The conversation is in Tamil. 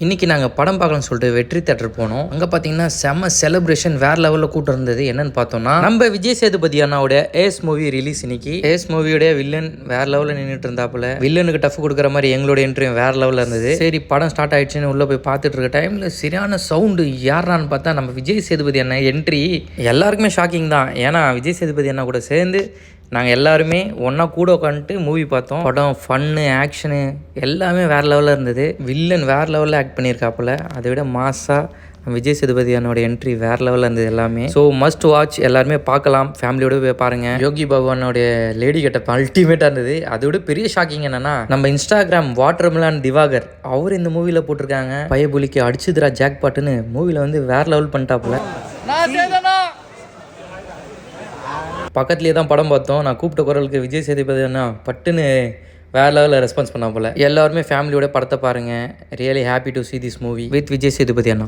இன்றைக்கி நாங்கள் படம் பார்க்கலாம்னு சொல்லிட்டு வெற்றி தேட்டர் போனோம். அங்கே பார்த்தீங்கன்னா செம்ம செலிப்ரேஷன் வேறு லெவலில் கூட்டம் இருந்தது. என்னென்னு பார்த்தோம்னா நம்ம விஜய் சேதுபதி அண்ணாவோட ஏஎஸ் மூவி ரிலீஸ் இன்னைக்கு. ஏஎஸ் மூவியோட வில்லன் வேறு லெவலில் நின்றுட்டு இருந்தாப்புல. வில்லனுக்கு டஃப் கொடுக்குற மாதிரி எங்களோட என்ட்ரி வேறு லெவலில் இருந்தது. சரி படம் ஸ்டார்ட் ஆயிடுச்சுன்னு உள்ளே போய் பார்த்துட்டு இருக்க டைமில் சரியான சவுண்டு யாரான்னு பார்த்தா நம்ம விஜய் சேதுபதி அண்ணா என்ட்ரி. எல்லாருக்குமே ஷாக்கிங் தான். ஏன்னா விஜய் சேதுபதி அண்ணா கூட சேர்ந்து நாங்கள் எல்லாருமே ஒன்றா கூட உட்காந்துட்டு மூவி பார்த்தோம். படம் ஃபன்னு ஆக்ஷனு எல்லாமே வேறு லெவலில் இருந்தது. வில்லன் வேறு லெவலில் ஆக்ட் பண்ணியிருக்காப்புல. அதை விட மாஸாக விஜய் சேதுபதி அண்ணோட என்ட்ரி வேறு லெவலில் இருந்தது எல்லாமே. ஸோ மஸ்ட் வாட்ச், எல்லாருமே பார்க்கலாம். ஃபேமிலியோட போய் பாருங்கள். யோகி பாபு அண்ணோடைய லேடி கெட்டப் அல்டிமேட்டாக இருந்தது. அதை விட பெரிய ஷாக்கிங் என்னென்னா நம்ம இன்ஸ்டாகிராம் வாட்டர்மெலான் திவாகர் அவர் இந்த மூவியில் போட்டிருக்காங்க. பயபுலிக்கு அடிச்சுதுரா ஜாக் பாட்டுன்னு மூவியில் வந்து வேறு லெவல் பண்ணிட்டாப்புல. பக்கத்துலேயே தான் படம் பார்த்தோம். நான் கூப்பிட்ட குரலுக்கு விஜய் சேதுபதி அண்ணா பட்டுன்னு வேறு லெவலில் ரெஸ்பான்ஸ் பண்ணா போல். எல்லாருமே ஃபேமிலியோட படத்தை பாருங்கள். Really happy to see this movie with Vijay Sethupathi Anna.